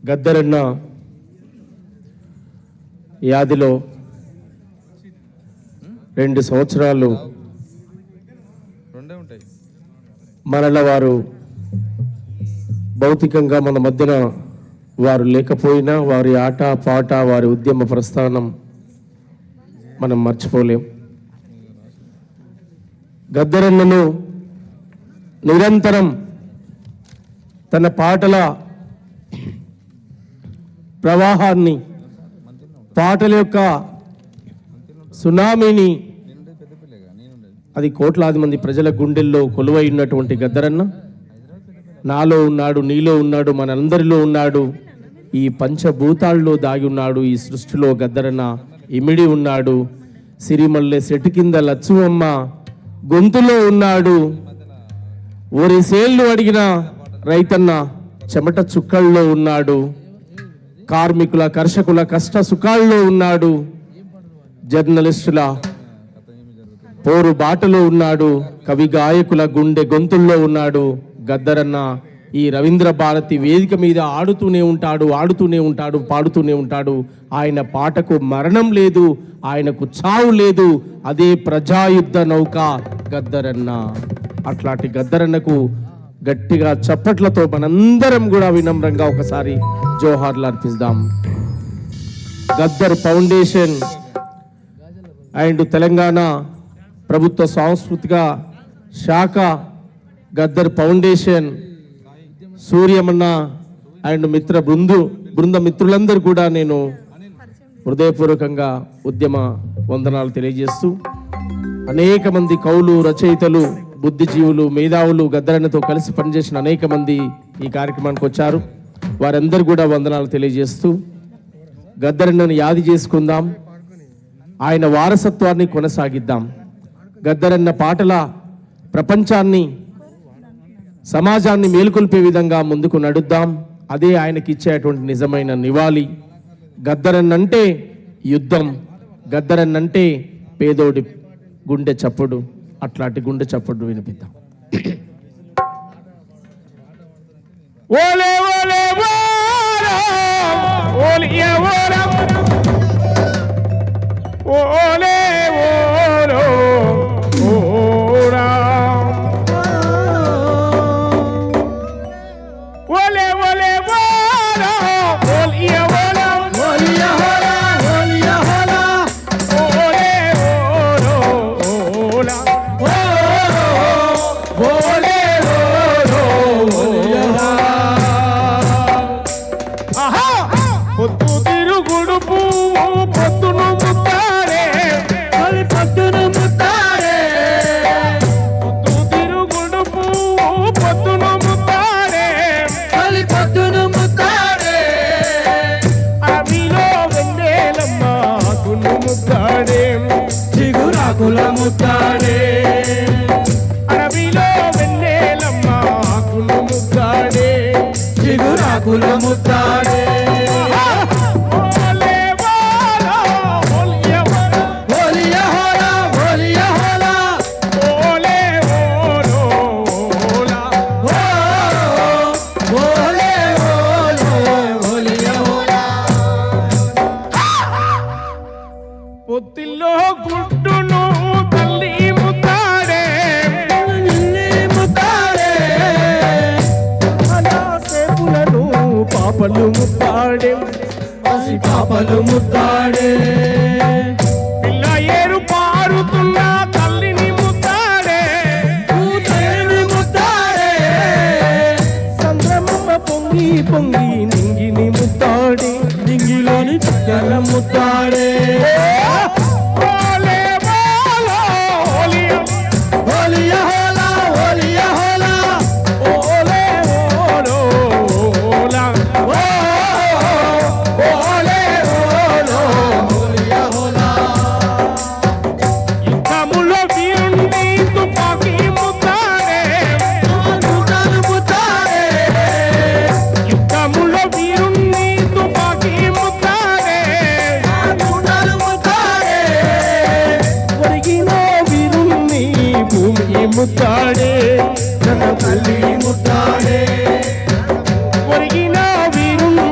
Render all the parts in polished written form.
గద్దరన్న వ్యాధిలో 2 సంవత్సరాలు మరల వారు భౌతికంగా మన మధ్యన వారు లేకపోయినా వారి ఆట పాట వారి ఉద్యమ ప్రస్థానం మనం మర్చిపోలేం. గద్దరన్నను నిరంతరం తన పాటల ప్రవాహాన్ని, పాటల యొక్క సునామీని, అది కోట్లాది మంది ప్రజల గుండెల్లో కొలువై ఉన్నటువంటి గద్దరన్న నాలో ఉన్నాడు, నీలో ఉన్నాడు, మనందరిలో ఉన్నాడు, ఈ పంచభూతాల్లో దాగి ఉన్నాడు. ఈ సృష్టిలో గద్దరన్న ఇమిడి ఉన్నాడు. సిరిమల్లె చెట్టు కింద లచ్చువమ్మ గొంతులో ఉన్నాడు. ఓరిసేళ్లు అడిగిన రైతన్న చెమట చుక్కల్లో ఉన్నాడు. కార్మికుల కర్షకుల కష్ట సుఖాల్లో ఉన్నాడు. జర్నలిస్టుల పోరు బాటలో ఉన్నాడు. కవి గాయకుల గుండె గొంతుల్లో ఉన్నాడు. గద్దరన్న ఈ రవీంద్ర భారతి వేదిక మీద ఆడుతూనే ఉంటాడు, ఆడుతూనే ఉంటాడు, పాడుతూనే ఉంటాడు. ఆయన పాటకు మరణం లేదు, ఆయనకు చావు లేదు. అదే ప్రజాయుద్ధ నౌక గద్దరన్న. అట్లాంటి గద్దరన్నకు గట్టిగా చప్పట్లతో మనందరం కూడా వినమ్రంగా ఒకసారి జోహార్లు అర్పిస్తాం. గద్దర్ ఫౌండేషన్ అండ్ తెలంగాణ ప్రభుత్వ సాంస్కృతిక శాఖ, గద్దర్ ఫౌండేషన్, సూర్యమన్న అండ్ బృంద మిత్రులందరూ కూడా నేను హృదయపూర్వకంగా ఉద్యమ వందనాలు తెలియజేస్తూ, అనేక మంది కవులు, రచయితలు, బుద్ధిజీవులు, మేధావులు, గద్దరన్నతో కలిసి పనిచేసిన అనేక మంది ఈ కార్యక్రమానికి వచ్చారు. వారందరూ కూడా వందనాలు తెలియజేస్తూ, గద్దరన్నను యాది చేసుకుందాం, ఆయన వారసత్వాన్ని కొనసాగిద్దాం. గద్దరన్న పాటల ప్రపంచాన్ని, సమాజాన్ని మేలుకొల్పే విధంగా ముందుకు నడుద్దాం. అదే ఆయనకి ఇచ్చేటువంటి నిజమైన నివాళి. గద్దరన్నంటే యుద్ధం, గద్దరన్నంటే పేదోడి గుండె చప్పుడు. అట్లాంటి గుండె చప్పుడు వినిపిద్దాం. ఓలే ఓలే ఓలే ఓలే పాపలు ముద్దాడే పిల్ల ఏరు పారుతున్న తల్లిని ముద్దాడే, తల్లిని ముద్దాడే. సంద్రమమ్మ పొంగి పొంగి నింగిని ముద్దాడే, నింగిలోని చుక్కల ముద్దాడే. ముద్దాడే తన తల్లి ముద్దాడే, ఒరిగిన వీరుణ్ణి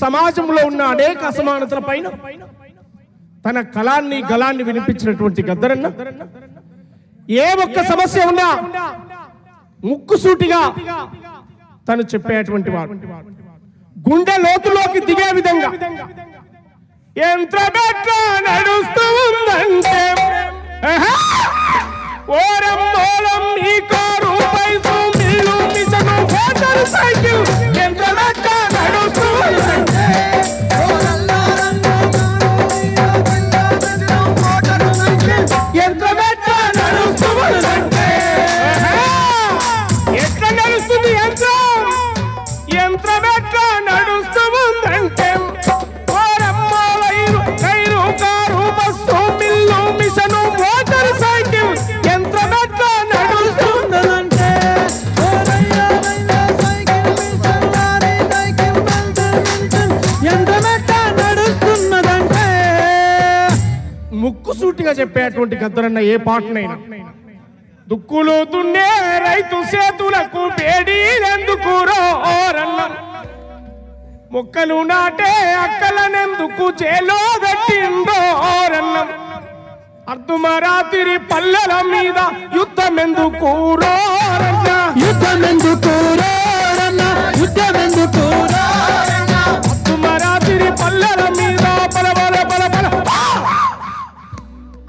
సమాజంలో ఉన్న అనేక అసమానతల పైన తన కళాన్ని గళాన్ని వినిపించినటువంటి గద్దరన్న ఏ ఒక్క సమస్య ఉన్నా ముక్కుసూటిగా తను చెప్పేటువంటి వాడు, గుండె లోతులోకి దిగే విధంగా. ఎంత బెట్ల నడుస్తూ ఉందంటే ఓరం ఈ కారు పైసు మిల్లు మిషను మోటార్ సైకిల్ ఎంత బెట్ల నడుస్తూ ఉందంటే ఎంత బెట్ల నడుస్తూ ఉందంటే ఎట్లా నడుస్తుంది యంత్రం ఎట్లా నడుస్తూ ఉందంటే కైరు car bus mill machine motor cycle యంత్రం ఎట్లా నడుస్తుందంటే యంత్రం ఎట్లా నడుస్తున్నదంటే ముక్కుసూటిగా చెప్పేటువంటి గద్దరన్న ఏ పాటనైనా దుక్కులు దున్నే రైతు చేతులకు బేడీలెందుకు రోరన్నం, మొక్కలు నాటే అక్కలనెందుకు చేలో పెట్టిండోరన్నం, అర్ధమరాత్రి పల్లెల మీద యుద్ధమెందుకు రోరన్న, యుద్ధమెందుకు రోరన్న, యుద్ధమెందుకు రోరన్న, అర్ధమరాత్రి పల్లెల మీద బల బల బల బల,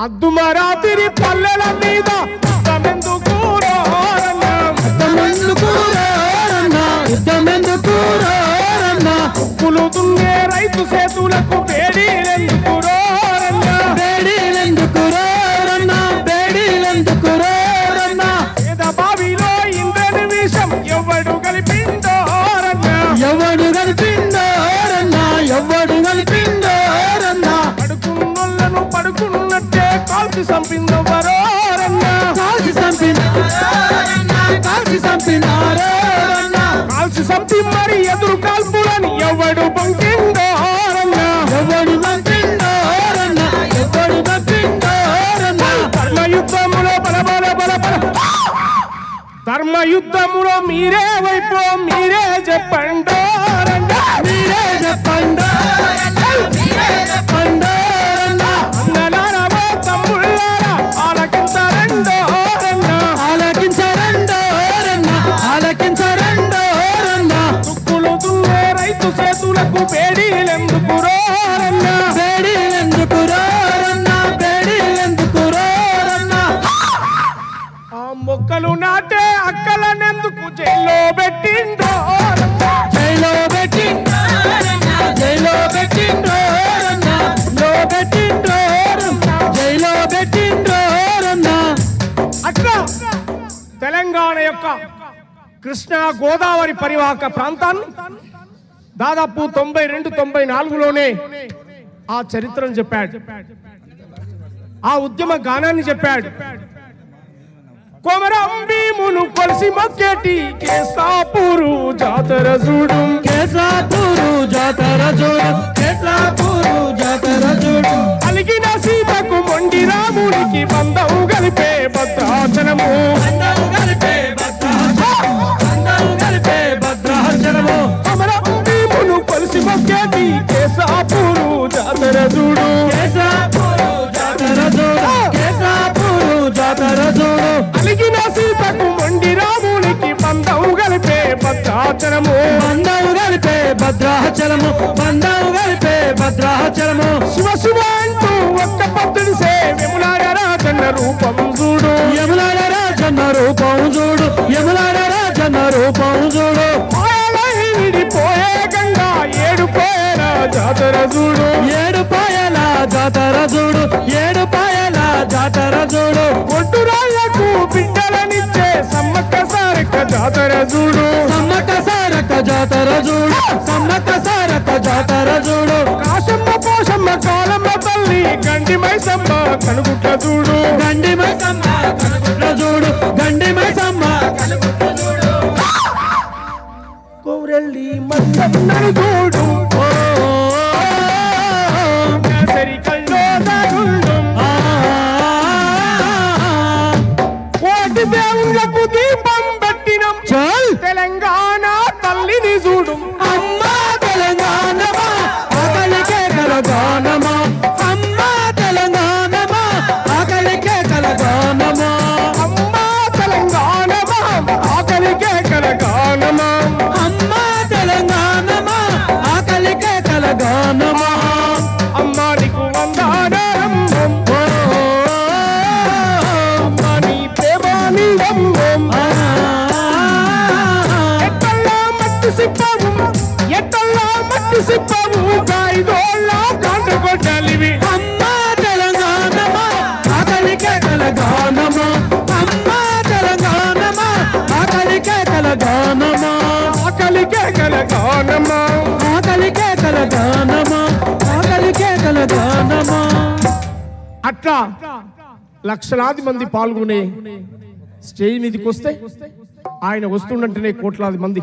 అర్ధమరాత్రి పల్లెల మీద యుద్ధమెందుకు రోరన్న, యుద్ధమెందుకు రోరన్న, యుద్ధమెందుకు రోరన్న, దుక్కులు దున్నే రైతు చేతులకు బేడీలెందుకు రోరన్న, బేడీలెందుకు రోరన్న, బేడీలెందుకు రోరన్న, పేద బావిలో ఇంద్రని విషం ఎవడు కలిపిండోరన్న, ఎవడు కలిపిండోరన్న, ఎవడు కలిపిండోరన్న, పడుకున్నోళ్ళను పడుకున్నట్టే కాల్చి చంపిందవరోరన్న, కాల్చి చంపినారోరన్న, కాల్చి చంపినారోరన్న, కాల్చి చంపి మరి ఎదురు కాల్పులని ఎవడు బంకిండోరన్న, ఎవడు పంపిండోరన్న, ఎవడు పంపిండోరన్న, ధర్మయుద్ధములో బల బల బల బల, ధర్మయుద్ధములో మీరే వైపు మీరే చెప్పండోరన్న, మీరే చెప్పండోరన్న, మీరే చెప్పండోరన్న, అన్నలారా తమ్ముళ్ళారా ఆలకించరండోరన్న, ఆలకించరండోరన్న, ఆలకించరండోరన్న, దుక్కులు దున్నే రైతు చేతులకు బేడీలెందుకు రోరన్న, బేడీలెందుకు రోరన్న, బేడీలెందుకు రోరన్న, ఆ మొక్కలు నాటే అక్కలనెందుకు జైల్లో పెట్టిండోరన్న, జైలో పెట్టిండోరన్న, జైలో పెట్టిండోరన్న, లో పెట్టిండోరన్న, జైలో పెట్టిండోరన్న. అట్లా తెలంగాణ యొక్క కృష్ణా గోదావరి పరివాహక ప్రాంతాన్ని దాదాపు 92-94లోనే ఆ చరిత్రను చెప్పాడు, ఆ ఉద్యమ గానాన్ని చెప్పాడు. కొమరం భీమును కొలిసి మొక్కేటి కేసాపూరు జాతర చూడు, కేసాపూరు జాతర చూడు, కేసాపూరు జాతర చూడు, అలిగిన సీతకు మొండి రామునికి బంధం కలిపే భద్రాచలము, బంధం కలిపే భద్రాచలము, బంధం కలిపే భద్రాచలము, కొమరం భీమును కొలిసి మొక్కేటి కేసాపూరు జాతర చూడు, కేసాపూరు జాతర చూడు, కేసాపూరు జాతర చూడు, అలిగిన సీతకు మొండి రామునికి బంధం కలిపే భద్రాచలము, బంధం కలిపే భద్రాచలము, బంధం కలిపే భద్రాచలము, శివ శివ అంటూ ఒక్క పత్తుడి సేవములాడ రాజన్న రూపం చూడు, యములాడ రాజన్న రూపం చూడు, యములాడ రాజన్న రూపం చూడు, మాయలై విడిపోయే గంగా ఏడుపోయేల జాతర చూడు, ఏడు పాయల జాతర చూడు, ఏడు పాయల జాతర చూడు, ఒడ్డు రాళ్లకు బిడ్డలనిచ్చే సమ్మక్క సారక్క జాతర చూడు, సమ్మక్క సారక్క జాతర చూడు, సమ్మక్క సారక్క జాతర చూడు, కాశమ్మ పోషమ్మ కాలమ్మ తల్లి గండి మైసమ్మ కనుగుట్ట చూడు, గండి మైసమ్మ కనుగుట్ల చూడు, గండి మైసమ్మ కనుగుట్ల చూడు, కోరెల్లి మల్లన్నను చూడు, సరికల్లో దాగుండు, కోటి దేవుళ్ళకు దీపం పెట్టినం చల్ తెలంగాణ తల్లిని చూడు, అమ్మా తెలంగాణ మెట్టల్లో మట్టి సిప్పవు కాయిదోళ్ళ కాండ్రగొడ్డలివి అమ్మా తెలంగాణమా ఆకలికే తెలంగాణమా అమ్మా తెలంగాణమా ఆకలికే తెలంగాణమా ఆకలికే కలగానమా ఆకలికే తెలంగాణమా ఆకలికే తెలంగాణమా. అట్లా లక్షలాది మంది పాల్గొనే స్టేజ్ మీదకి వస్తే ఆయన వస్తుండంటేనే కోట్లాది మంది,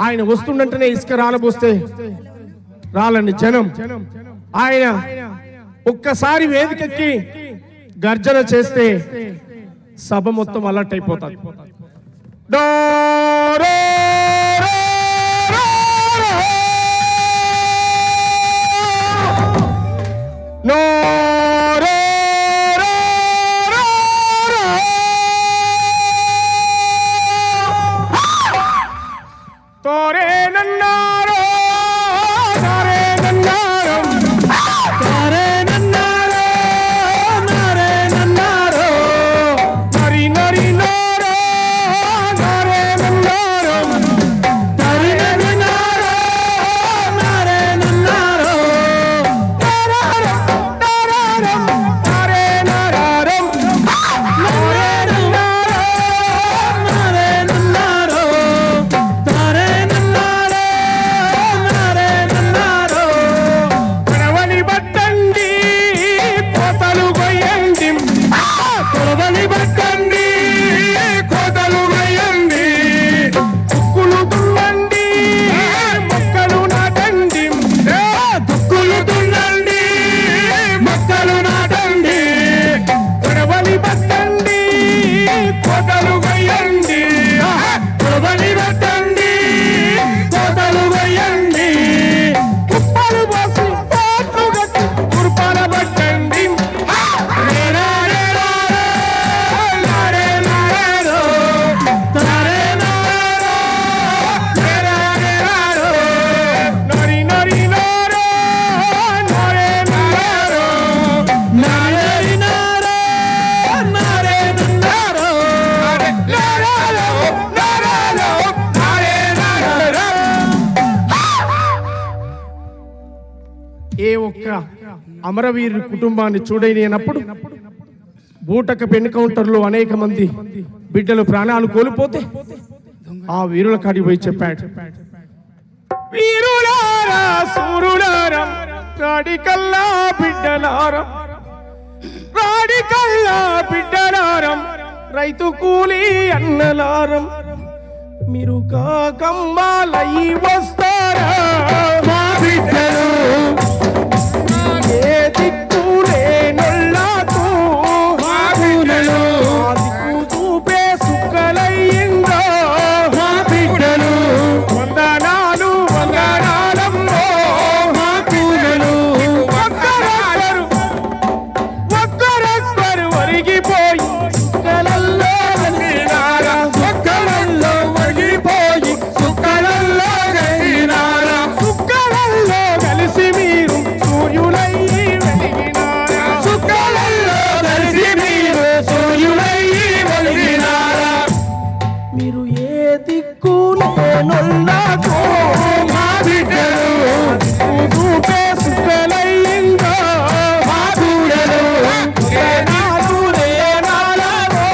ఆయన వస్తుండంటేనే ఇసుక రాలబోస్తే రాలని జనం, ఆయన ఒక్కసారి వేదికెక్కి గర్జన చేస్తే సభ మొత్తం అలర్ట్ అయిపోతారు. తోరే నన్నారో నారే నన్నారో తారే నన్నారో నారే నన్నారో నరి నరి నారో నారే నన్నారో తారే నన్నారో నారే నన్నారో నారారం నారారం నారే నారారం నారే నన్నారో నారే నన్నారో తారే నన్నారో నారే నన్నారో. కడవలి బట్టండి కోతలు గొయ్యండి కొలవలి బట్టండి కోతలు గొయ్యండి దుక్కులు దున్నండి మొక్కలు నాటండి దుక్కులు దున్నండి మొక్కలు నాటండి కడవలి బట్టండి కోతలు గొయ్యండి కొలవలి పెట్టండి కోతలు వేయండి కుప్పలు పోసి పోట్లు కట్టి కుర్పాల బట్టండి నారే నారారో తారే నారారో నరి నరి నారో నారే నారారో నారే నారో నారే నన్నారో నారారో నారారో నారే నారారో. ఏ ఒక్క అమరవీరు కుటుంబాన్ని చూడలేనప్పుడు బూటక పెన్ కౌంటర్లో అనేక మంది బిడ్డలు ప్రాణాలు కోల్పోతే ఆ వీరుల కాడికి పోయి చెప్పాడు, వీరులారా సూరులారా రాడికల్లా బిడ్డలారం రాడికల్లా బిడ్డలారం రైతు కూలి అన్నలారం మీరు కాకమ్మాలయ్యి వస్తారా మా బిడ్డలు ఏ దిక్కు లేనొల్లాకు మా కూనలు ఆ దిక్కు చూపే సుక్కలయ్యిందో మా బిడ్డలు వందనాలు వందనాలమ్మో మా కూనలు ఒక్కరొక్కరు ఒరిగిపోయి సుక్కలల్లో కలిసినారా సుక్కలలో ఒరిగిపోయి సుక్కలలో గడినారా సుక్కలల్లో కలిసి మీరు సూర్యులయ్యి వెలిగినారా సుక్కలలో కలిసి మీరు సూర్యుడయ్యి వెలిగినారా మీరు ఏ దిక్కు లేనొల్లాకు మా బిడ్డలు చూపే సుక్కలయ్యిందో మా కూనలు లేనాలు లేనాలవో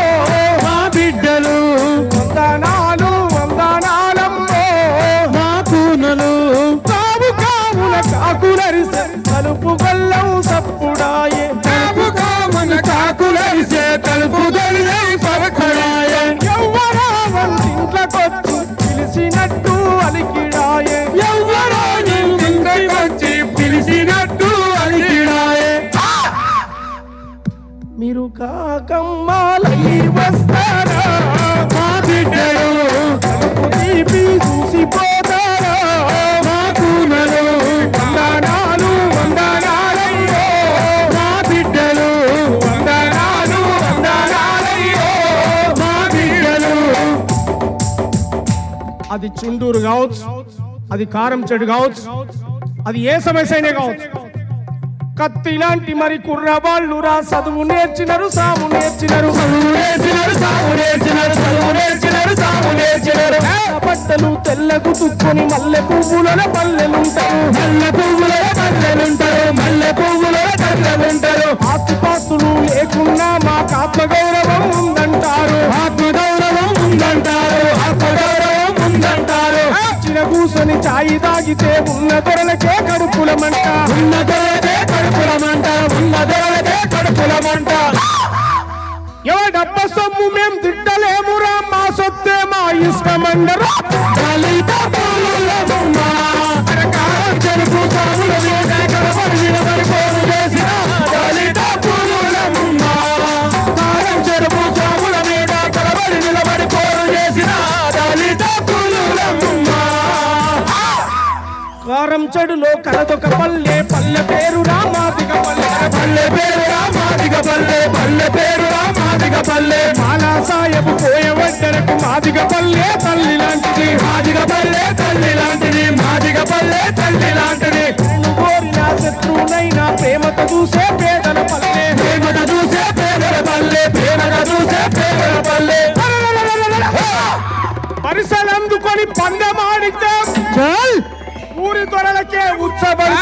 మా బిడ్డలు వందనాలు వందనాలమ్మో మా కూనలు కావు కావుల కాకులరిసె తలుపు గొల్లం సప్పుడాయే తలుపు కామన కాకులరిసే తలుపు గొల్లెం సవకడాయే ఎవ్వరా వంటింట్లకొచ్చి పిలిచినట్టు అలికిడాయే ఎవ్వరో నిందకొచ్చి పిలిచినట్టు అలికిడాయే మీరు కాకమ్మాలయ్యి వస్తారా మా బిడ్డలు తలుపు తీపి చూసిపోతారా మా కూనలు వందనాలు వందనాలయ్యో మా బిడ్డలు వందనాలు వందనాలయ్యో మా బిడ్డలు అది చుండూరు కావచ్చు, అది కారం చెడు కావచ్చు, అది ఏ సమస్య అయినా కావచ్చు, కత్తి లాంటి మరి కుర్రవాళ్ళు రా చదువు నేర్చినరు సాము నేర్చినరు బట్టలు తెల్లకు తుక్కొని మల్లె పువ్వులలో పల్లెలుంటారు ఆస్తుపాస్తులు లేకున్నా మాకు ఆత్మగౌరవం ఉందంటారు చిన్న కూసని చాయి తాగితే ఉన్న దొరలకే కడుపులమంట ఎవడబ్బ సొమ్ము మేం తిట్టలేమురా మా సొత్తే మా ఇష్టమందరు కారం చెడులో కలదొక పల్లె పల్లె పేరు రామాదిగ పల్లె మాలా సాయబు పోయవద్దరకు మాదిగ పల్లె తల్లి లాంటిది కోరిన శత్రువునైనా ప్రేమతో చూసే పేదల పల్లె పరిసలందుకొని పందమాడితే ఊరి దొరలకే ఉత్సవం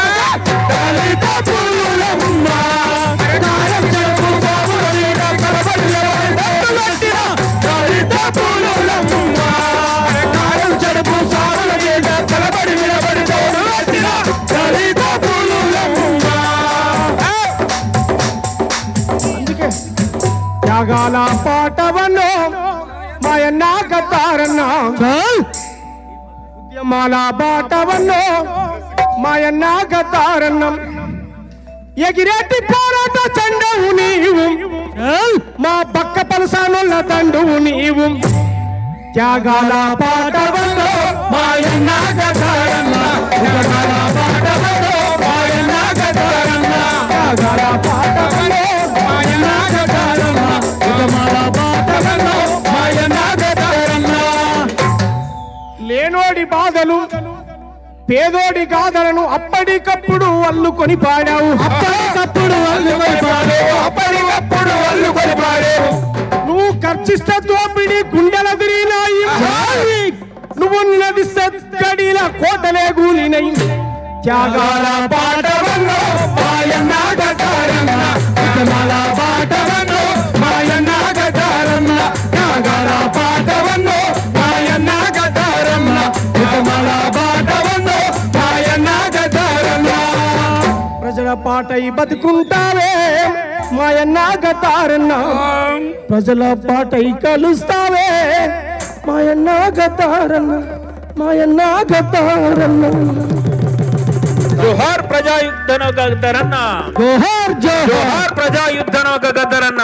అందుకే త్యాగాల పాటవన్నో మాయన్న గద్దారన్నా ఉద్యమాల బాటవన్నో మాయన్న గద్దారన్నం ఎగిరేటి పోరాట చండవు నీవు మా పక్క పలసానుల తండువు నీవు త్యాగాల పాటవన్నో మాయన్న గద్దారన్న త్యాగాల పాటవన్నో మాయన్న గద్దారన్న ఉద్యమాల బాటవన్నో మాయన్న గద్దారన్న లేనోడి బాధలు పేదోడి గాథలను అప్పటికప్పుడు అల్లుకొని పాడావు నువ్వు ఖర్చిస్తే దోపిడి గుండెల తిరిగినాయి నువ్వు నదిస్తే గడిల కోటలే గూలినై త్యాగాల పాటవన్నో మాయన్న గద్దారన్న ఉద్యమాల బాటవన్నో మాయన్న గద్దారన్న త్యాగాల పాటవన్నో మాయన్న గద్దారన్న ఉద్యమాల బాటవన్నో మాయన్న గద్దారన్న ప్రజల పాటై బతుకుంటావే మాయన్న గద్దారన్న ప్రజల పాటై కలుస్తావే మాయన్న గద్దారన్న జోహార్ ప్రజాయుద్ధనో గద్దరన్న జోహార్ జోహార్ ప్రజాయుద్ధనో గద్దరన్న